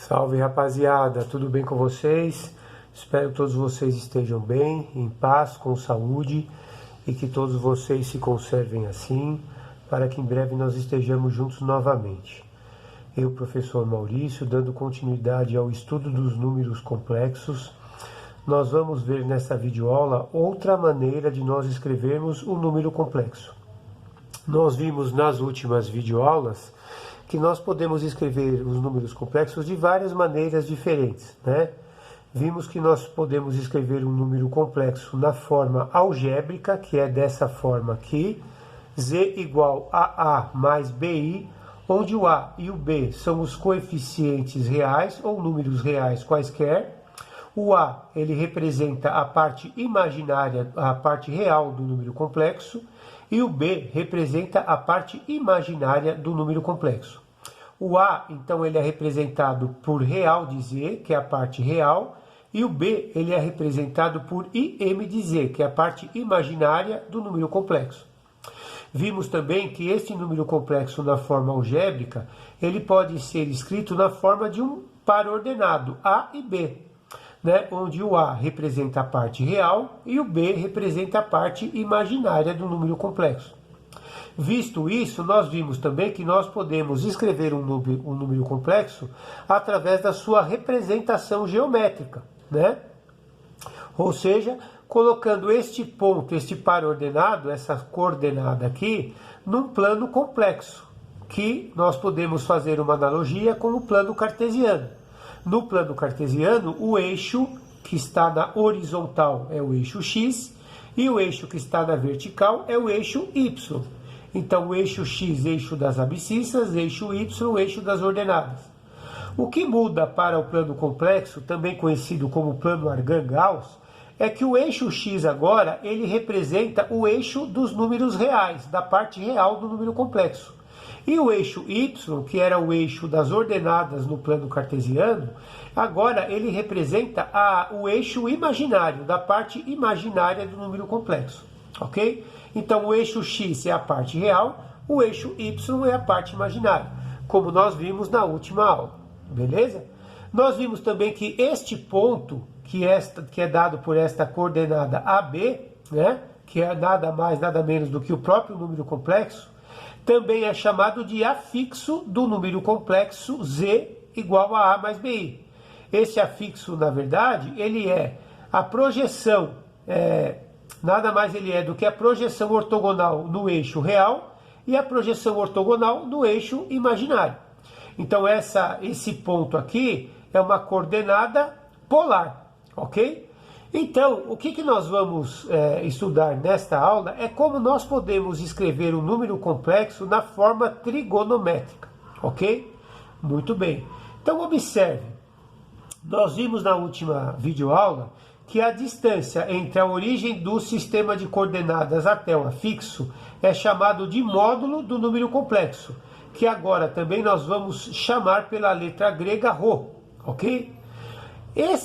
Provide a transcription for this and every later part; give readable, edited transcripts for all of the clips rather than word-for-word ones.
Salve, rapaziada, tudo bem com vocês? Espero que todos vocês estejam bem, em paz, com saúde e que todos vocês se conservem assim, para que em breve nós estejamos juntos novamente. Eu, professor Maurício, dando continuidade ao estudo dos números complexos, nós vamos ver nessa videoaula outra maneira de nós escrevermos o número complexo. Nós vimos nas últimas videoaulas que nós podemos escrever os números complexos de várias maneiras diferentes, né? Vimos que nós podemos escrever um número complexo na forma algébrica, que é dessa forma aqui, z igual a A mais BI, onde o A e o B são os coeficientes reais ou números reais quaisquer. O A, ele representa a parte imaginária, a parte real do número complexo, e o B representa a parte imaginária do número complexo. O A, então, ele é representado por real de Z, que é a parte real, e o B, ele é representado por IM de Z, que é a parte imaginária do número complexo. Vimos também que este número complexo na forma algébrica, ele pode ser escrito na forma de um par ordenado, A e B, né? Onde o A representa a parte real e o B representa a parte imaginária do número complexo. Visto isso, nós vimos também que nós podemos escrever um número complexo através da sua representação geométrica, né? Ou seja, colocando este ponto, este par ordenado, essa coordenada aqui, num plano complexo, que nós podemos fazer uma analogia com o plano cartesiano. No plano cartesiano, o eixo que está na horizontal é o eixo x e o eixo que está na vertical é o eixo y. Então, o eixo x, eixo das abscissas, eixo y, eixo das ordenadas. O que muda para o plano complexo, também conhecido como plano Argand-Gauss, é que o eixo x agora, ele representa o eixo dos números reais, da parte real do número complexo. E o eixo y, que era o eixo das ordenadas no plano cartesiano, agora ele representa o eixo imaginário, da parte imaginária do número complexo. Ok? Então o eixo x é a parte real, o eixo y é a parte imaginária, como nós vimos na última aula. Beleza? Nós vimos também que este ponto, que é dado por esta coordenada AB, né, que é nada mais, nada menos do que o próprio número complexo, também é chamado de afixo do número complexo z igual a A mais BI. Esse afixo, na verdade, ele é a projeção, nada mais ele é do que a projeção ortogonal no eixo real e a projeção ortogonal no eixo imaginário. Então, esse ponto aqui é uma coordenada polar, ok? Então, o que nós vamos estudar nesta aula é como nós podemos escrever um número complexo na forma trigonométrica, ok? Muito bem. Então, observe, nós vimos na última videoaula que a distância entre a origem do sistema de coordenadas até o afixo é chamado de módulo do número complexo, que agora também nós vamos chamar pela letra grega ρ, ok?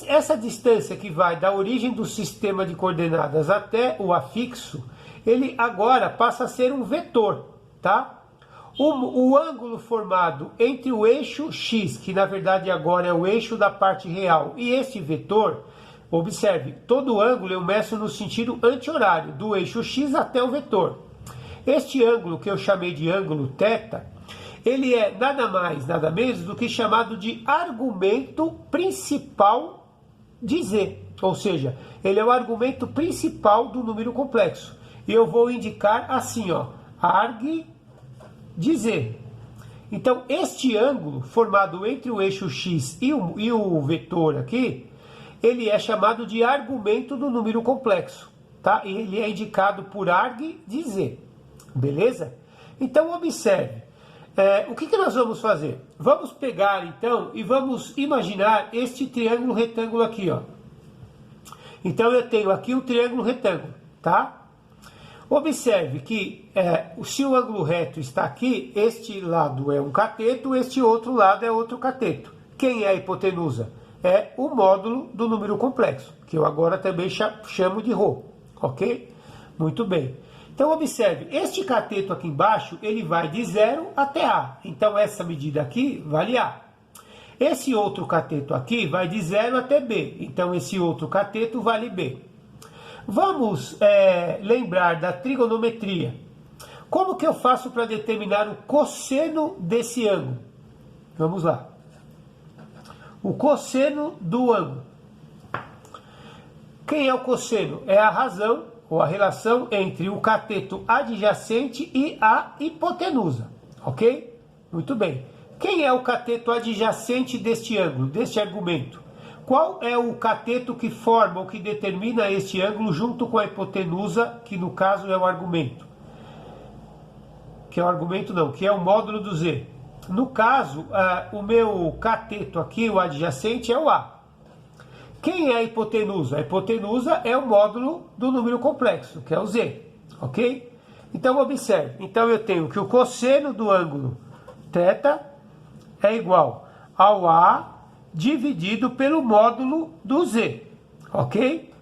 Essa distância que vai da origem do sistema de coordenadas até o afixo, ele agora passa a ser um vetor, tá? O ângulo formado entre o eixo x, que na verdade agora é o eixo da parte real, e esse vetor, observe, todo ângulo eu meço no sentido anti-horário, do eixo x até o vetor. Este ângulo, que eu chamei de ângulo θ, ele é nada mais, nada menos do que chamado de argumento principal de Z. Ou seja, ele é o argumento principal do número complexo. E eu vou indicar assim, ó, arg de Z. Então, este ângulo formado entre o eixo x e o vetor aqui, ele é chamado de argumento do número complexo, tá? E ele é indicado por arg de Z. Beleza? Então, observe. O que nós vamos fazer? Vamos pegar, então, e vamos imaginar este triângulo retângulo aqui, ó. Então, eu tenho aqui o triângulo retângulo, tá? Observe que se o ângulo reto está aqui, este lado é um cateto, este outro lado é outro cateto. Quem é a hipotenusa? É o módulo do número complexo, que eu agora também chamo de ρ, ok? Muito bem. Então, observe, este cateto aqui embaixo, ele vai de 0 até A. Então, essa medida aqui vale A. Esse outro cateto aqui vai de 0 até B, então esse outro cateto vale B. Vamos lembrar da trigonometria. Como que eu faço para determinar o cosseno desse ângulo? Vamos lá. O cosseno do ângulo. Quem é o cosseno? É a razão ou a relação entre o cateto adjacente e a hipotenusa, ok? Muito bem. Quem é o cateto adjacente deste ângulo, deste argumento? Qual é o cateto que forma ou que determina este ângulo junto com a hipotenusa, que no caso é o argumento? Que é o argumento não, que é o módulo do Z. No caso, o meu cateto aqui, o adjacente, é o A. Quem é a hipotenusa? A hipotenusa é o módulo do número complexo, que é o Z, ok? Então, observe. Então, eu tenho que o cosseno do ângulo θ é igual ao A dividido pelo módulo do Z, ok?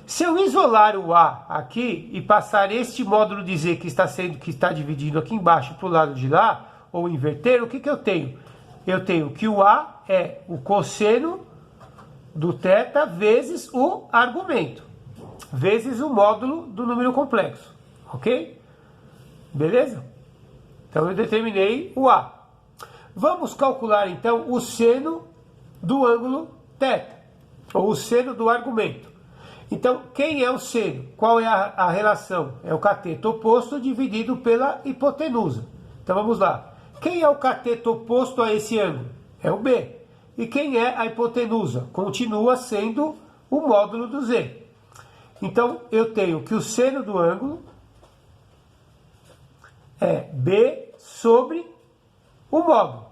Se eu isolar o A aqui e passar este módulo de Z que está dividido aqui embaixo para o lado de lá, ou inverter, o que eu tenho? Eu tenho que o A é o cosseno do θ vezes o argumento, vezes o módulo do número complexo, ok? Beleza? Então eu determinei o A. Vamos calcular então o seno do ângulo θ, ou o seno do argumento. Então, quem é o seno? Qual é a relação? É o cateto oposto dividido pela hipotenusa. Então vamos lá. Quem é o cateto oposto a esse ângulo? É o B. E quem é a hipotenusa? Continua sendo o módulo do Z. Então, eu tenho que o seno do ângulo é B sobre o módulo.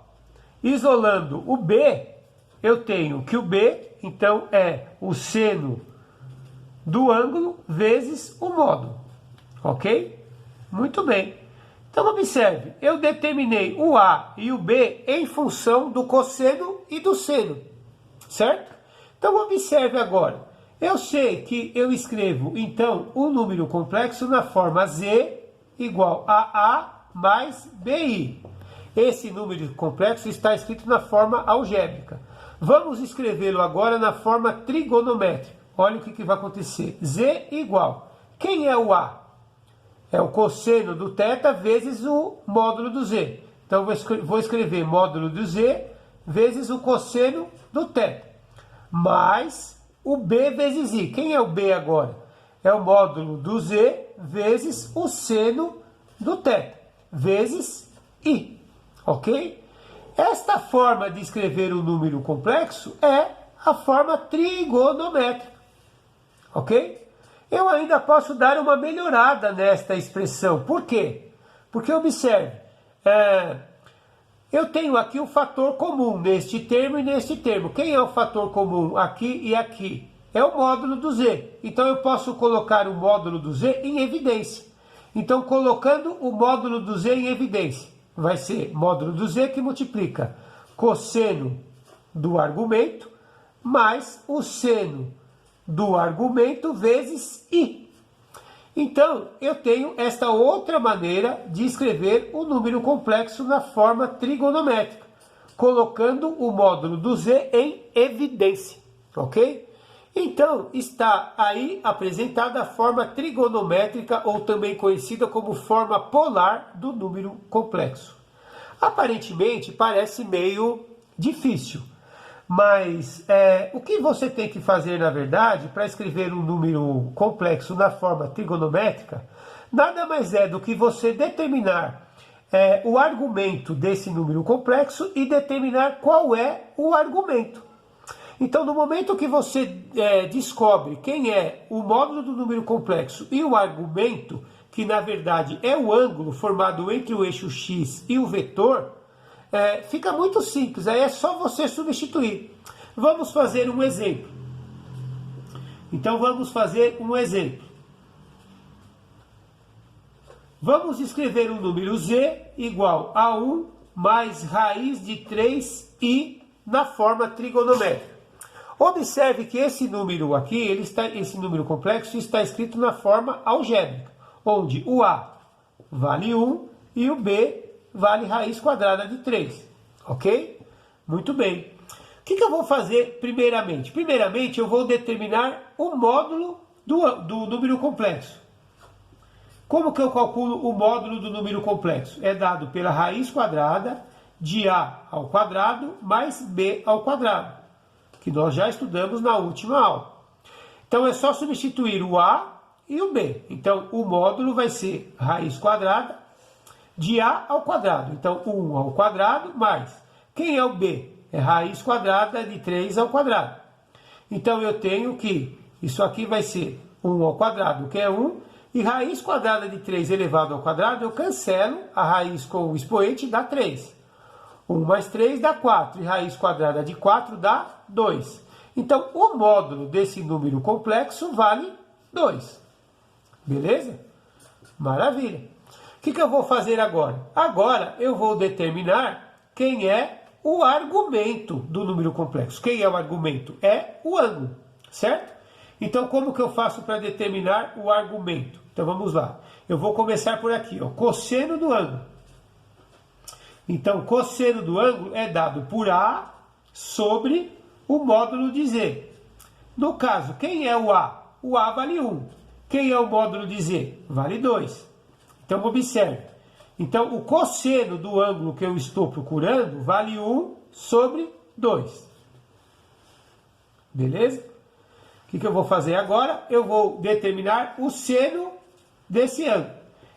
Isolando o B, eu tenho que o B, então, é o seno do ângulo vezes o módulo. Ok? Muito bem. Então, observe, eu determinei o A e o B em função do cosseno e do seno, certo? Então, observe agora. Eu sei que eu escrevo, então, o número complexo na forma Z igual a A mais BI. Esse número complexo está escrito na forma algébrica. Vamos escrevê-lo agora na forma trigonométrica. Olha o que vai acontecer. Z igual. Quem é o A? É o cosseno do θ vezes o módulo do Z. Então, vou escrever módulo do Z vezes o cosseno do θ. Mais o B vezes I. Quem é o B agora? É o módulo do Z vezes o seno do θ. Vezes I. Ok? Esta forma de escrever o número complexo é a forma trigonométrica. Ok? Eu ainda posso dar uma melhorada nesta expressão. Por quê? Porque observe, eu tenho aqui um fator comum neste termo e neste termo. Quem é o fator comum aqui e aqui? É o módulo do Z. Então eu posso colocar o módulo do Z em evidência. Então, colocando o módulo do Z em evidência, vai ser módulo do Z que multiplica cosseno do argumento mais o seno do argumento vezes I. Então, eu tenho esta outra maneira de escrever o número complexo na forma trigonométrica, colocando o módulo do Z em evidência, ok? Então, está aí apresentada a forma trigonométrica, ou também conhecida como forma polar do número complexo. Aparentemente, parece meio difícil. Mas o que você tem que fazer, na verdade, para escrever um número complexo na forma trigonométrica, nada mais é do que você determinar o argumento desse número complexo e determinar qual é o argumento. Então, no momento que você descobre quem é o módulo do número complexo e o argumento, que na verdade é o ângulo formado entre o eixo x e o vetor, fica muito simples, aí é só você substituir. Vamos fazer um exemplo. Então vamos fazer um exemplo. Vamos escrever o número z igual a 1 mais raiz de 3i na forma trigonométrica. Observe que esse número aqui, esse número complexo está escrito na forma algébrica, onde o a vale 1 e o b vale raiz quadrada de 3, ok? Muito bem. O que eu vou fazer primeiramente? Primeiramente, eu vou determinar o módulo do número complexo. Como que eu calculo o módulo do número complexo? É dado pela raiz quadrada de a ao quadrado mais b ao quadrado, que nós já estudamos na última aula. Então, é só substituir o a e o b. Então, o módulo vai ser raiz quadrada de a ao quadrado. Então, 1 ao quadrado mais. Quem é o b? É raiz quadrada de 3 ao quadrado. Então, eu tenho que isso aqui vai ser 1 ao quadrado, que é 1, e raiz quadrada de 3 elevado ao quadrado, eu cancelo a raiz com o expoente, dá 3. 1 mais 3 dá 4, e raiz quadrada de 4 dá 2. Então, o módulo desse número complexo vale 2. Beleza? Maravilha. O que eu vou fazer agora? Agora, eu vou determinar quem é o argumento do número complexo. Quem é o argumento? É o ângulo, certo? Então, como que eu faço para determinar o argumento? Então, vamos lá. Eu vou começar por aqui, ó, cosseno do ângulo. Então, cosseno do ângulo é dado por A sobre o módulo de Z. No caso, quem é o A? O A vale 1. Quem é o módulo de Z? Vale 2. Então, observe. Então, o cosseno do ângulo que eu estou procurando vale 1 sobre 2. Beleza? O que eu vou fazer agora? Eu vou determinar o seno desse ângulo.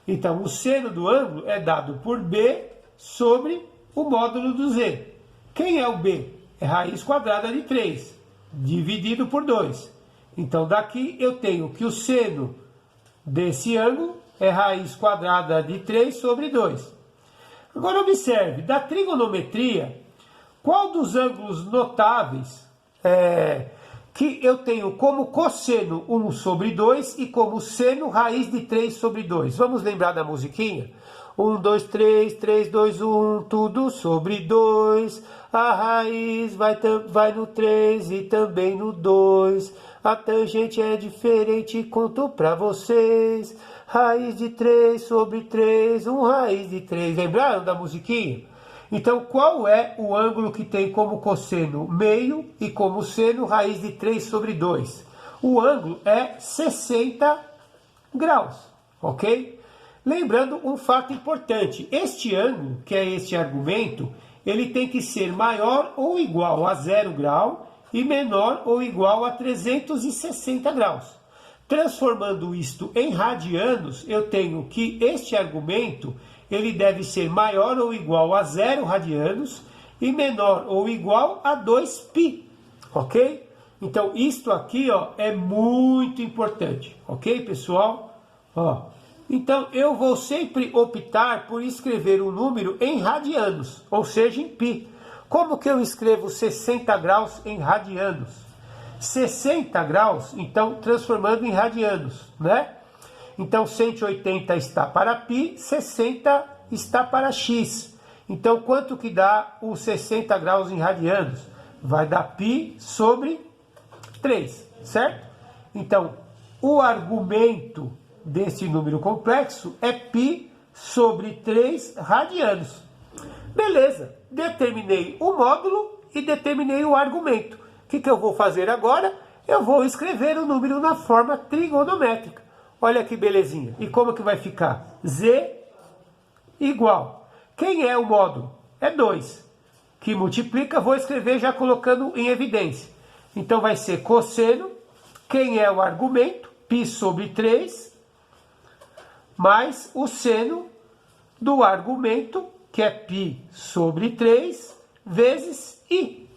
Então, o seno do ângulo é dado por B sobre o módulo do Z. Quem é o B? É raiz quadrada de 3, dividido por 2. Então, daqui eu tenho que o seno desse ângulo é raiz quadrada de 3 sobre 2. Agora, observe, da trigonometria, qual dos ângulos notáveis que eu tenho como cosseno 1 sobre 2 e como seno raiz de 3 sobre 2? Vamos lembrar da musiquinha? 1, 2, 3, 3, 2, 1, tudo sobre 2. A raiz vai no 3 e também no 2. A tangente é diferente, conto pra vocês. Raiz de 3 sobre 3, 1 raiz de 3. Lembraram da musiquinha? Então, qual é o ângulo que tem como cosseno meio e como seno raiz de 3 sobre 2? O ângulo é 60 graus, ok? Lembrando um fato importante, este ângulo, que é este argumento, ele tem que ser maior ou igual a 0 grau e menor ou igual a 360 graus. Transformando isto em radianos, eu tenho que este argumento ele deve ser maior ou igual a 0 radianos e menor ou igual a 2π, ok? Então, isto aqui ó, é muito importante, ok, pessoal? Ó, então, eu vou sempre optar por escrever um número em radianos, ou seja, em π. Como que eu escrevo 60 graus em radianos? 60 graus, então, transformando em radianos, né? Então, 180 está para π, 60 está para x. Então, quanto que dá os 60 graus em radianos? Vai dar π sobre 3, certo? Então, o argumento desse número complexo é π sobre 3 radianos. Beleza, determinei o módulo e determinei o argumento. O que eu vou fazer agora? Eu vou escrever o número na forma trigonométrica. Olha que belezinha. E como que vai ficar? Z igual. Quem é o módulo? É 2. Que multiplica, vou escrever já colocando em evidência. Então vai ser cosseno. Quem é o argumento? π sobre 3. Mais o seno do argumento, que é π sobre 3, vezes i.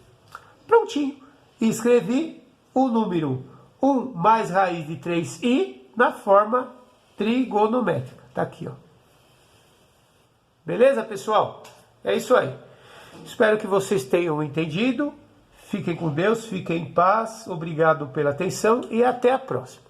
Prontinho. Escrevi o número 1 mais raiz de 3i na forma trigonométrica. Tá aqui, ó. Beleza, pessoal? É isso aí. Espero que vocês tenham entendido. Fiquem com Deus, fiquem em paz. Obrigado pela atenção e até a próxima.